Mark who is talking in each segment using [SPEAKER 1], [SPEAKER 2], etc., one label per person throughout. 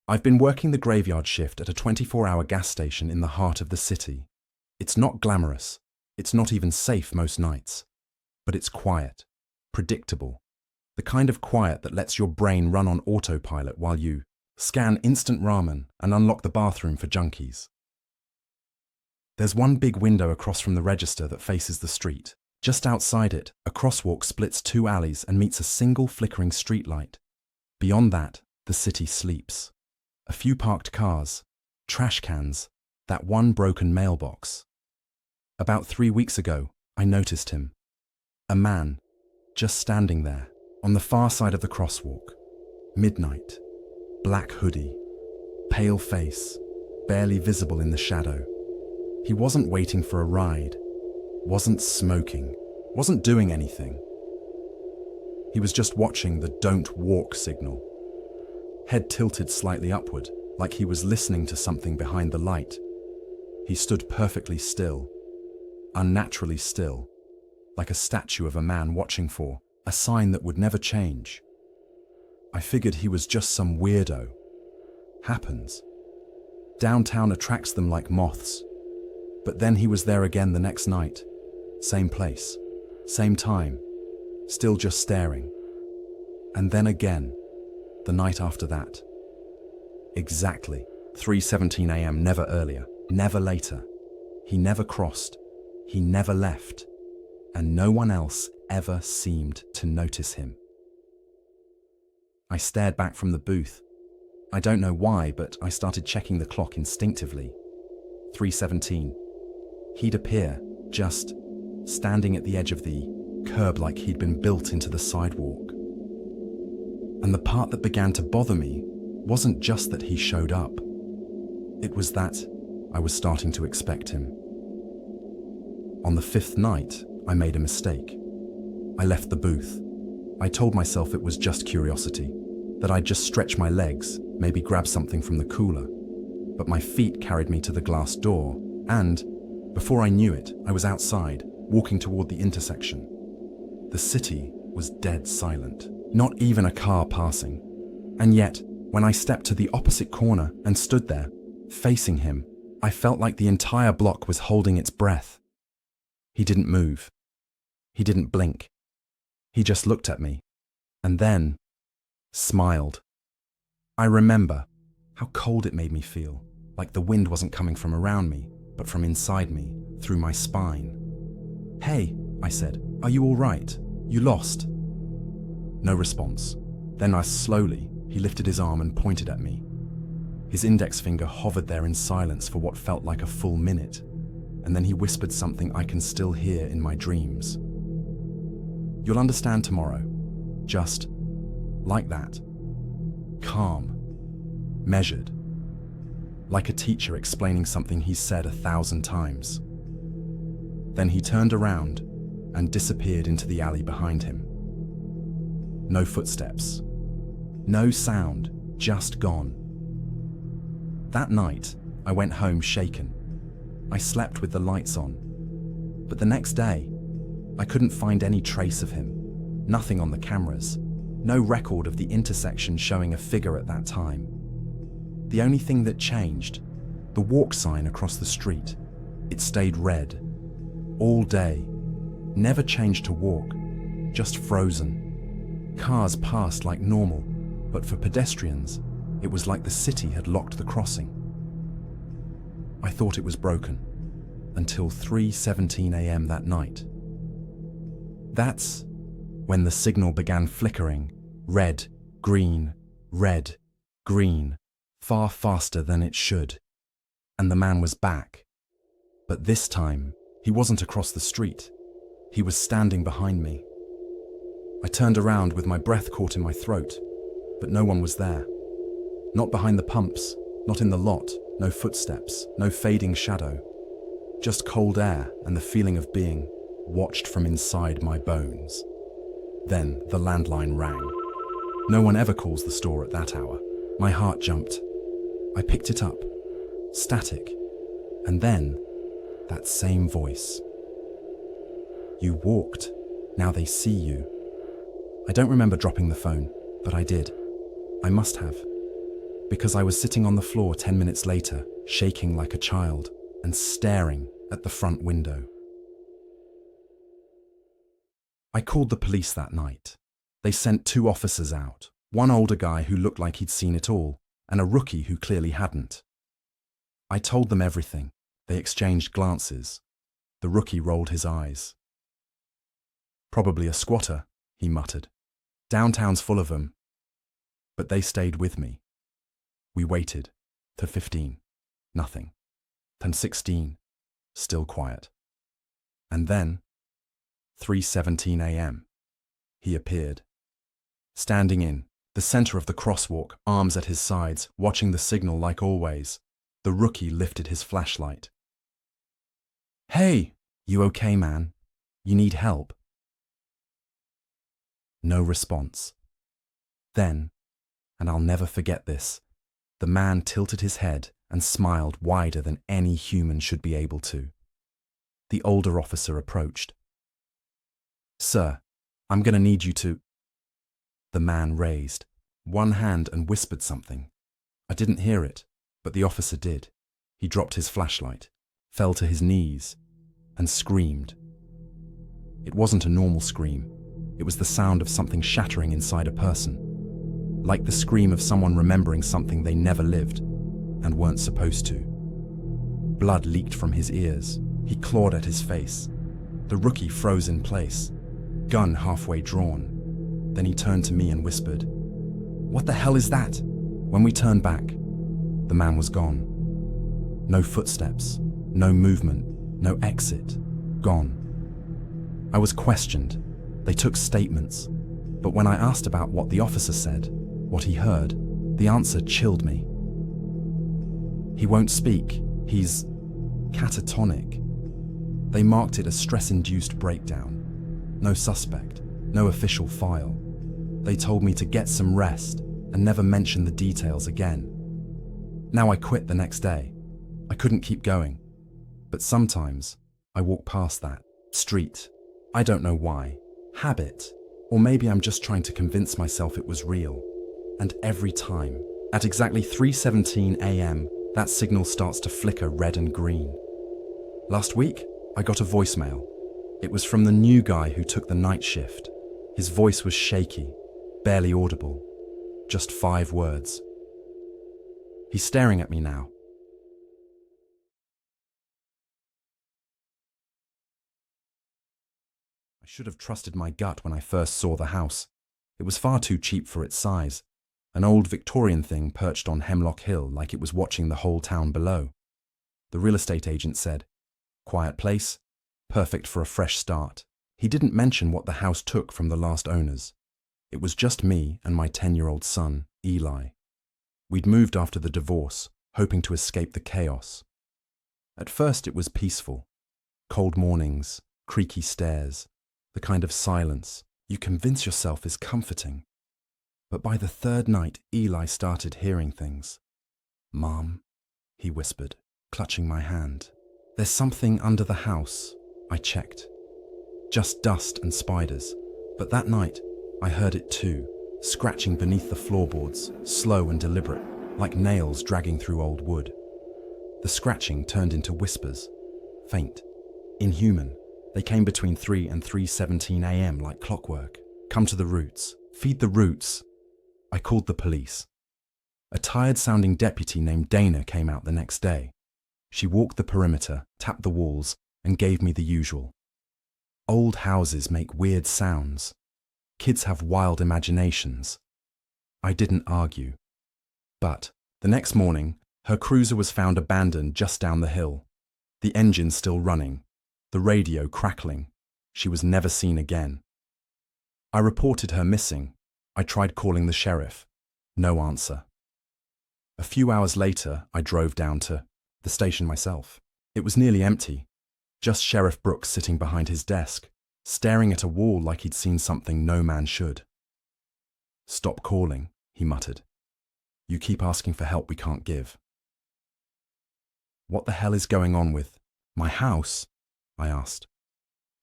[SPEAKER 1] I've been working the graveyard shift at a 24-hour gas station in the heart of the city. It's not glamorous. It's not even safe most nights. But it's quiet, predictable. The kind of quiet that lets your brain run on autopilot while you scan instant ramen and unlock the bathroom for junkies. There's one big window across from the register that faces the street. Just outside it, a crosswalk splits two alleys and meets a single flickering streetlight. Beyond that, the city sleeps. A few parked cars, trash cans, that one broken mailbox. About 3 weeks ago, I noticed him. A man, just standing there, on the far side of the crosswalk. Midnight, black hoodie, pale face, barely visible in the shadow. He wasn't waiting for a ride, wasn't smoking, wasn't doing anything. He was just watching the "don't walk" signal. Head tilted slightly upward, like he was listening to something behind the light. He stood perfectly still, unnaturally still, like a statue of a man watching for a sign that would never change. I figured he was just some weirdo. Happens. Downtown attracts them like moths. But then he was there again the next night. Same place, same time, still just staring. And then again, the night after that. Exactly, 3:17 a.m., never earlier, never later. He never crossed, he never left, and no one else ever seemed to notice him. I stared back from the booth. I don't know why, but I started checking the clock instinctively. 3:17. He'd appear, just standing at the edge of the curb like he'd been built into the sidewalk. And the part that began to bother me wasn't just that he showed up. It was that I was starting to expect him. On the 5th night, I made a mistake. I left the booth. I told myself it was just curiosity, that I'd just stretch my legs, maybe grab something from the cooler. But my feet carried me to the glass door, and before I knew it, I was outside, walking toward the intersection. The city was dead silent, not even a car passing. And yet, when I stepped to the opposite corner and stood there, facing him, I felt like the entire block was holding its breath. He didn't move. He didn't blink. He just looked at me, and then smiled. I remember how cold it made me feel, like the wind wasn't coming from around me, but from inside me, through my spine. "Hey," I said, "are you all right? You lost?" No response. Then slowly, he lifted his arm and pointed at me. His index finger hovered there in silence for what felt like a full minute, and then he whispered something I can still hear in my dreams. "You'll understand tomorrow." Just like that. Calm. Measured. Like a teacher explaining something he's said 1,000 times. Then he turned around and disappeared into the alley behind him. No footsteps. No sound, just gone. That night, I went home shaken. I slept with the lights on. But the next day, I couldn't find any trace of him. Nothing on the cameras. No record of the intersection showing a figure at that time. The only thing that changed, the walk sign across the street. It stayed red. All day. Never changed to walk. Just frozen. Cars passed like normal, but for pedestrians, it was like the city had locked the crossing. I thought it was broken, until 3:17 a.m. that night. That's when the signal began flickering, red, green, far faster than it should. And the man was back. But this time, he wasn't across the street. He was standing behind me. I turned around with my breath caught in my throat, but no one was there. Not behind the pumps, not in the lot, no footsteps, no fading shadow. Just cold air and the feeling of being watched from inside my bones. Then the landline rang. No one ever calls the store at that hour. My heart jumped. I picked it up. Static. And then, that same voice. "You walked. Now they see you." I don't remember dropping the phone, but I did. I must have. Because I was sitting on the floor 10 minutes later, shaking like a child and staring at the front window. I called the police that night. They sent 2 officers out, one older guy who looked like he'd seen it all, and a rookie who clearly hadn't. I told them everything. They exchanged glances. The rookie rolled his eyes. "Probably a squatter," he muttered. "Downtown's full of them." But they stayed with me. We waited. To 15. Nothing. Then 16. Still quiet. And then, 3:17 a.m., he appeared. Standing in the center of the crosswalk, arms at his sides, watching the signal like always, the rookie lifted his flashlight. "Hey, you okay, man? You need help?" No response. Then, and I'll never forget this, the man tilted his head and smiled wider than any human should be able to. The older officer approached. "Sir, I'm going to need you to—" The man raised one hand and whispered something. I didn't hear it, but the officer did. He dropped his flashlight, fell to his knees, and screamed. It wasn't a normal scream. It was the sound of something shattering inside a person, like the scream of someone remembering something they never lived and weren't supposed to. Blood leaked from his ears. He clawed at his face. The rookie froze in place, gun halfway drawn. Then he turned to me and whispered, "What the hell is that?" When we turned back, the man was gone. No footsteps, no movement, no exit. Gone. I was questioned. They took statements. But when I asked about what the officer said, what he heard, the answer chilled me. "He won't speak. He's catatonic." They marked it a stress-induced breakdown. No suspect, no official file. They told me to get some rest and never mention the details again. Now I quit the next day. I couldn't keep going. But sometimes I walk past that street. I don't know why. Habit. Or maybe I'm just trying to convince myself it was real. And every time, at exactly 3:17 a.m., that signal starts to flicker red and green. Last week, I got a voicemail. It was from the new guy who took the night shift. His voice was shaky, barely audible. Just 5 words. He's staring at me now. I should have trusted my gut when I first saw the house. It was far too cheap for its size. An old Victorian thing perched on Hemlock Hill like it was watching the whole town below. The real estate agent said, "Quiet place, perfect for a fresh start." He didn't mention what the house took from the last owners. It was just me and my 10-year-old son, Eli. We'd moved after the divorce, hoping to escape the chaos. At first it was peaceful. Cold mornings, creaky stairs, the kind of silence you convince yourself is comforting. But by the 3rd night, Eli started hearing things. "Mom," he whispered, clutching my hand. "There's something under the house." I checked. Just dust and spiders. But that night, I heard it too, scratching beneath the floorboards, slow and deliberate, like nails dragging through old wood. The scratching turned into whispers, faint, inhuman. They came between 3 and 3:17 a.m. like clockwork. "Come to the roots. Feed the roots." I called the police. A tired-sounding deputy named Dana came out the next day. She walked the perimeter, tapped the walls, and gave me the usual. Old houses make weird sounds. Kids have wild imaginations. I didn't argue. But the next morning, her cruiser was found abandoned just down the hill. The engine still running, the radio crackling. She was never seen again. I reported her missing. I tried calling the sheriff. No answer. A few hours later, I drove down to the station myself. It was nearly empty. Just Sheriff Brooks sitting behind his desk, staring at a wall like he'd seen something no man should. "Stop calling," he muttered. "You keep asking for help we can't give." "What the hell is going on with my house?" I asked.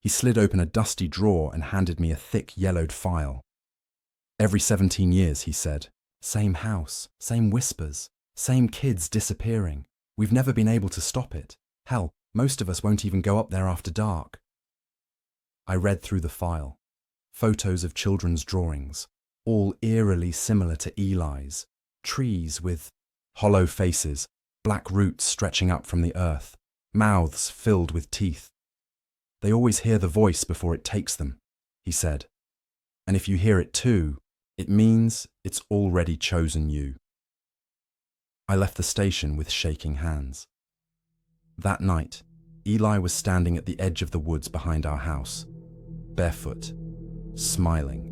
[SPEAKER 1] He slid open a dusty drawer and handed me a thick, yellowed file. "Every 17 years, he said, Same house, same whispers, same kids disappearing. We've never been able to stop it. Hell, most of us won't even go up there after dark. I read through the file. Photos of children's drawings, all eerily similar to Eli's. Trees with hollow faces, black roots stretching up from the earth, mouths filled with teeth. They always hear the voice before it takes them, he said. And if you hear it too, it means it's already chosen you. I left the station with shaking hands. That night, Eli was standing at the edge of the woods behind our house, barefoot, smiling.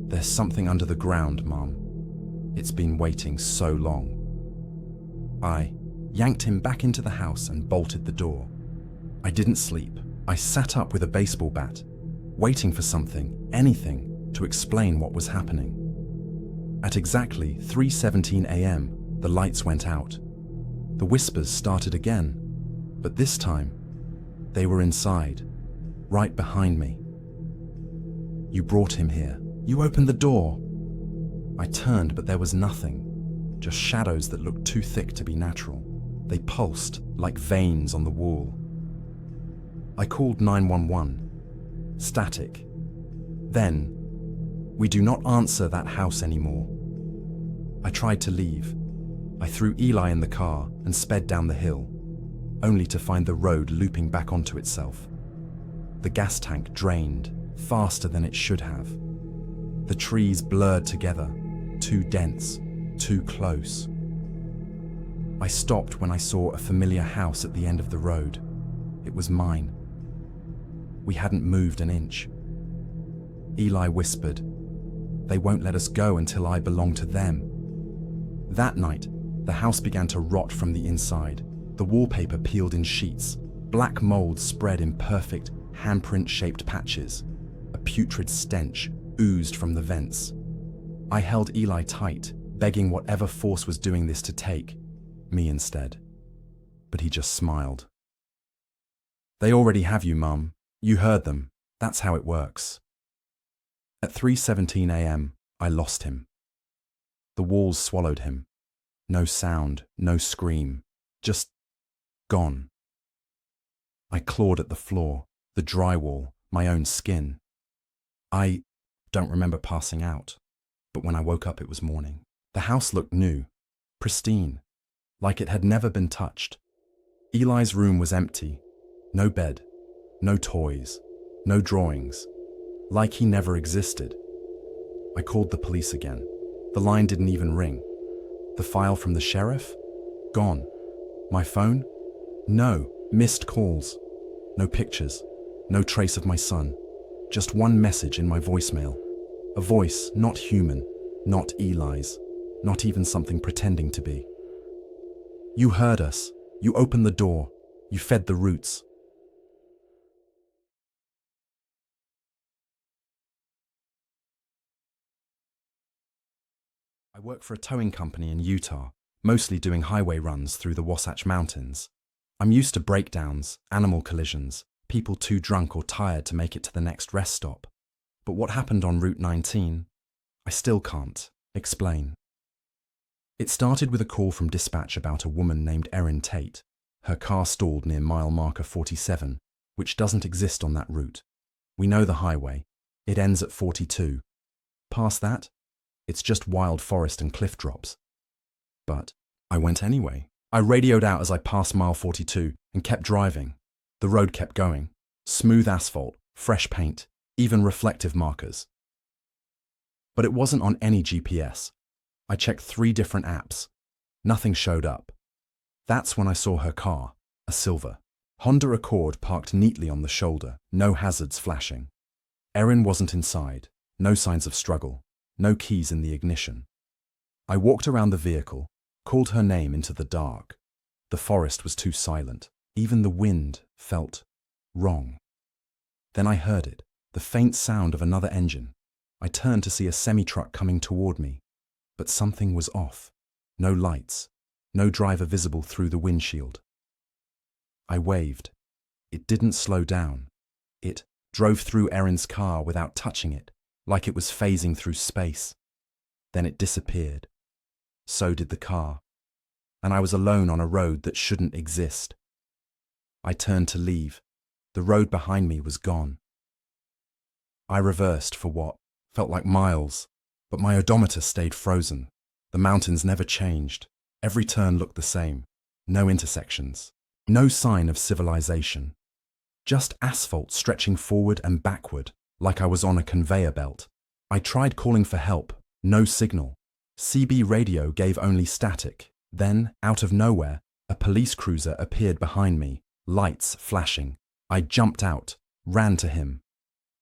[SPEAKER 1] There's something under the ground, Mom. It's been waiting so long. I yanked him back into the house and bolted the door. I didn't sleep. I sat up with a baseball bat, waiting for something, anything, to explain what was happening. At exactly 3:17 a.m., the lights went out. The whispers started again, but this time, they were inside, right behind me. You brought him here. You opened the door. I turned, but there was nothing, just shadows that looked too thick to be natural. They pulsed like veins on the wall. I called 911. Static. Then, we do not answer that house anymore. I tried to leave. I threw Eli in the car and sped down the hill, only to find the road looping back onto itself. The gas tank drained faster than it should have. The trees blurred together, too dense, too close. I stopped when I saw a familiar house at the end of the road. It was mine. We hadn't moved an inch. Eli whispered, "They won't let us go until I belong to them." That night, the house began to rot from the inside. The wallpaper peeled in sheets. Black mold spread in perfect, handprint-shaped patches. A putrid stench oozed from the vents. I held Eli tight, begging whatever force was doing this to take me instead. But he just smiled. "They already have you, Mum. You heard them. That's how it works." At 3:17 a.m., I lost him. The walls swallowed him. No sound, no scream, just gone. I clawed at the floor, the drywall, my own skin. I don't remember passing out, but when I woke up it was morning. The house looked new, pristine, like it had never been touched. Eli's room was empty. No bed, no toys, no drawings, like he never existed. I called the police again. The line didn't even ring. The file from the sheriff? Gone. My phone? No, missed calls. No pictures, no trace of my son. Just one message in my voicemail. A voice not human, not Eli's, not even something pretending to be. "You heard us. You opened the door. You fed the roots." I work for a towing company in Utah, mostly doing highway runs through the Wasatch Mountains. I'm used to breakdowns, animal collisions, people too drunk or tired to make it to the next rest stop. But what happened on Route 19, I still can't explain. It started with a call from dispatch about a woman named Erin Tate. Her car stalled near mile marker 47, which doesn't exist on that route. We know the highway. It ends at 42. Past that, it's just wild forest and cliff drops. But I went anyway. I radioed out as I passed mile 42 and kept driving. The road kept going. Smooth asphalt, fresh paint, even reflective markers. But it wasn't on any GPS. I checked 3 different apps. Nothing showed up. That's when I saw her car, a silver Honda Accord parked neatly on the shoulder, no hazards flashing. Erin wasn't inside, no signs of struggle, no keys in the ignition. I walked around the vehicle, called her name into the dark. The forest was too silent. Even the wind felt wrong. Then I heard it, the faint sound of another engine. I turned to see a semi-truck coming toward me, but something was off. No lights, no driver visible through the windshield. I waved. It didn't slow down. It drove through Erin's car without touching it, like it was phasing through space. Then it disappeared. So did the car. And I was alone on a road that shouldn't exist. I turned to leave. The road behind me was gone. I reversed for what felt like miles, but my odometer stayed frozen. The mountains never changed. Every turn looked the same. No intersections. No sign of civilization. Just asphalt stretching forward and backward, like I was on a conveyor belt. I tried calling for help. No signal. CB radio gave only static. Then, out of nowhere, a police cruiser appeared behind me, lights flashing. I jumped out, ran to him.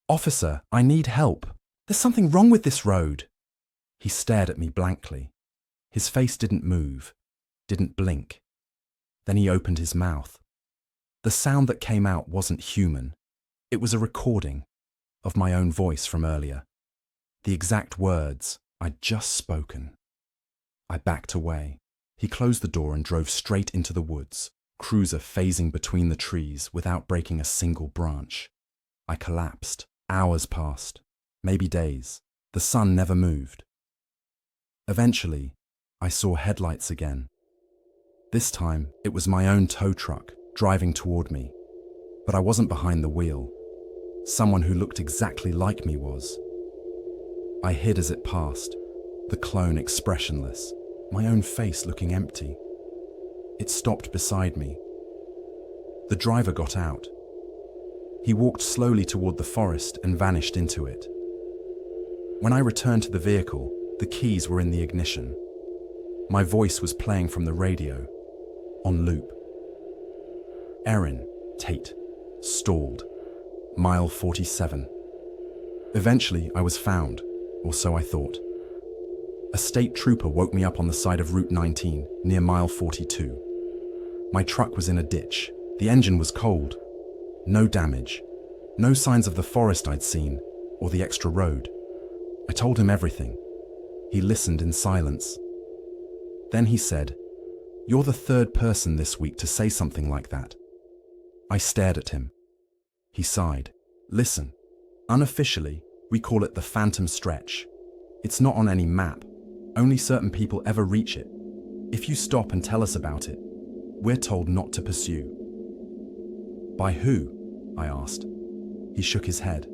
[SPEAKER 1] "Officer, I need help. There's something wrong with this road." He stared at me blankly. His face didn't move, didn't blink. Then he opened his mouth. The sound that came out wasn't human. It was a recording of my own voice from earlier. The exact words I'd just spoken. I backed away. He closed the door and drove straight into the woods, cruiser phasing between the trees without breaking a single branch. I collapsed. Hours passed, maybe days. The sun never moved. Eventually, I saw headlights again. This time, it was my own tow truck driving toward me. But I wasn't behind the wheel. Someone who looked exactly like me was. I hid as it passed, the clone expressionless, my own face looking empty. It stopped beside me. The driver got out. He walked slowly toward the forest and vanished into it. When I returned to the vehicle, the keys were in the ignition. My voice was playing from the radio, on loop. Erin, Tate, stalled, mile 47. Eventually, I was found, or so I thought. A state trooper woke me up on the side of Route 19, near mile 42. My truck was in a ditch. The engine was cold. No damage. No signs of the forest I'd seen, or the extra road. I told him everything. He listened in silence. Then he said, "You're the third person this week to say something like that." I stared at him. He sighed. "Listen, unofficially, we call it the Phantom Stretch. It's not on any map. Only certain people ever reach it. If you stop and tell us about it, we're told not to pursue." "By who?" I asked. He shook his head.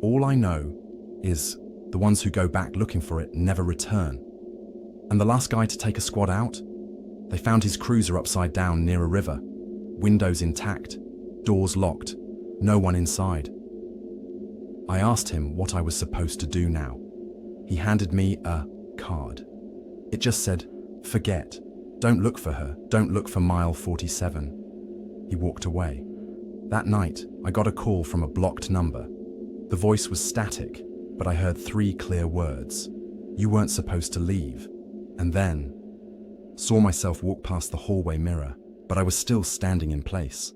[SPEAKER 1] "All I know is the ones who go back looking for it never return. And the last guy to take a squad out? They found his cruiser upside down near a river. Windows intact, doors locked, no one inside." I asked him what I was supposed to do now. He handed me a card. It just said, "Forget. Don't look for her. Don't look for mile 47. He walked away. That night, I got a call from a blocked number. The voice was static, but I heard 3 clear words. "You weren't supposed to leave." And then, saw myself walk past the hallway mirror, but I was still standing in place.